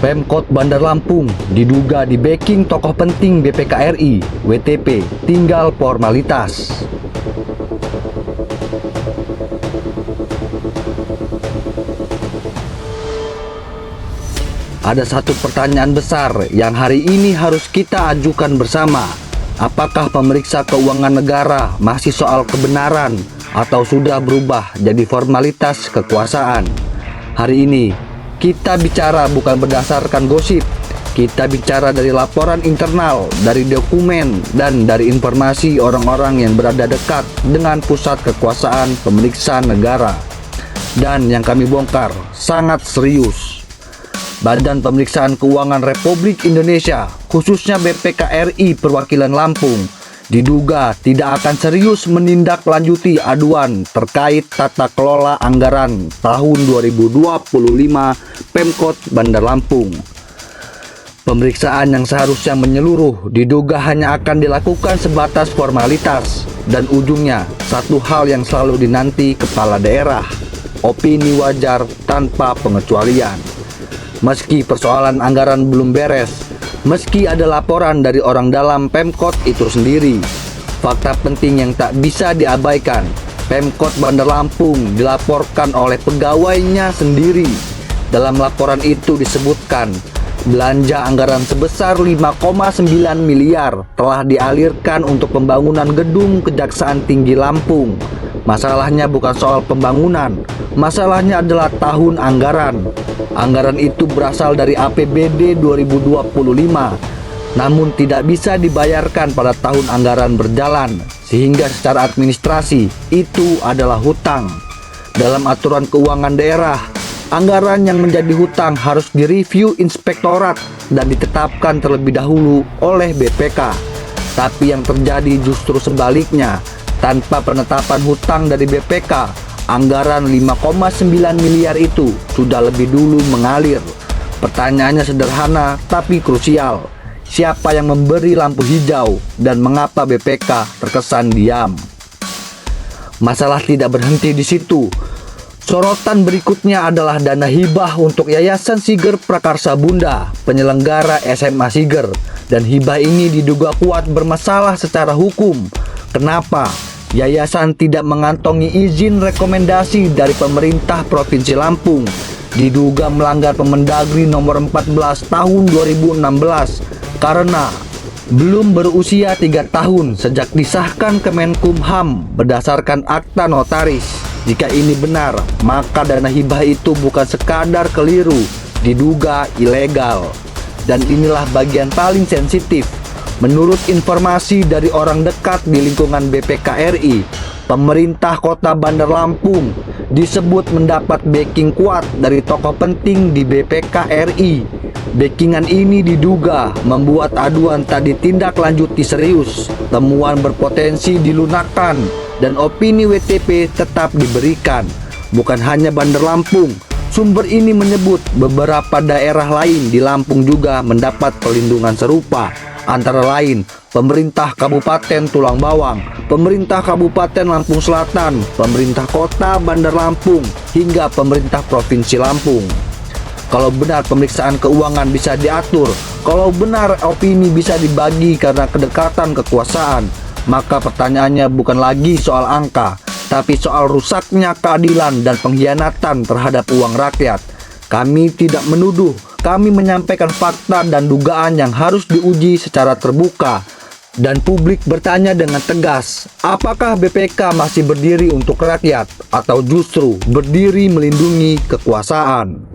Pemkot Bandar Lampung diduga di-backing tokoh penting BPK RI, WTP, tinggal formalitas. Ada satu pertanyaan besar yang hari ini harus kita ajukan bersama. Apakah pemeriksa keuangan negara masih soal kebenaran atau sudah berubah jadi formalitas kekuasaan? Hari ini kita bicara bukan berdasarkan gosip, kita bicara dari laporan internal, dari dokumen, dan dari informasi orang-orang yang berada dekat dengan pusat kekuasaan pemeriksaan negara. Dan yang kami bongkar sangat serius. Badan Pemeriksaan Keuangan Republik Indonesia, khususnya BPK RI Perwakilan Lampung, diduga tidak akan serius menindaklanjuti aduan terkait tata kelola anggaran tahun 2025 Pemkot Bandar Lampung. Pemeriksaan yang seharusnya menyeluruh diduga hanya akan dilakukan sebatas formalitas dan ujungnya satu hal yang selalu dinanti kepala daerah, opini wajar tanpa pengecualian. Meski persoalan anggaran belum beres, meski ada laporan dari orang dalam Pemkot itu sendiri, fakta penting yang tak bisa diabaikan, Pemkot Bandar Lampung dilaporkan oleh pegawainya sendiri. Dalam laporan itu disebutkan, belanja anggaran sebesar 5,9 miliar telah dialirkan untuk pembangunan gedung Kejaksaan Tinggi Lampung. Masalahnya bukan soal pembangunan, masalahnya adalah tahun anggaran. Anggaran itu berasal dari APBD 2025, namun tidak bisa dibayarkan pada tahun anggaran berjalan, sehingga secara administrasi itu adalah hutang. Dalam aturan keuangan daerah, anggaran yang menjadi hutang harus direview inspektorat dan ditetapkan terlebih dahulu oleh BPK. Tapi yang terjadi justru sebaliknya. Tanpa penetapan hutang dari BPK, anggaran 5,9 miliar itu sudah lebih dulu mengalir. Pertanyaannya sederhana tapi krusial. Siapa yang memberi lampu hijau dan mengapa BPK terkesan diam? Masalah tidak berhenti di situ. Sorotan berikutnya adalah dana hibah untuk Yayasan Siger Prakarsa Bunda, penyelenggara SMA Siger, dan hibah ini diduga kuat bermasalah secara hukum. Kenapa? Yayasan tidak mengantongi izin rekomendasi dari pemerintah Provinsi Lampung, diduga melanggar Permendagri nomor 14 tahun 2016 karena belum berusia 3 tahun sejak disahkan Kemenkumham berdasarkan akta notaris. Jika ini benar, maka dana hibah itu bukan sekadar keliru, diduga ilegal. Dan inilah bagian paling sensitif. Menurut informasi dari orang dekat di lingkungan BPK RI, pemerintah kota Bandar Lampung disebut mendapat backing kuat dari tokoh penting di BPK RI. Backingan ini diduga membuat aduan tak ditindaklanjuti serius, temuan berpotensi dilunakkan, dan opini WTP tetap diberikan. Bukan hanya Bandar Lampung, sumber ini menyebut beberapa daerah lain di Lampung juga mendapat perlindungan serupa. Antara lain, pemerintah Kabupaten Tulang Bawang, pemerintah Kabupaten Lampung Selatan, pemerintah Kota Bandar Lampung, hingga pemerintah Provinsi Lampung. Kalau benar pemeriksaan keuangan bisa diatur, kalau benar opini bisa dibagi karena kedekatan kekuasaan, maka pertanyaannya bukan lagi soal angka, tapi soal rusaknya keadilan dan pengkhianatan terhadap uang rakyat. Kami tidak menuduh, kami menyampaikan fakta dan dugaan yang harus diuji secara terbuka. Dan publik bertanya dengan tegas, apakah BPK masih berdiri untuk rakyat atau justru berdiri melindungi kekuasaan?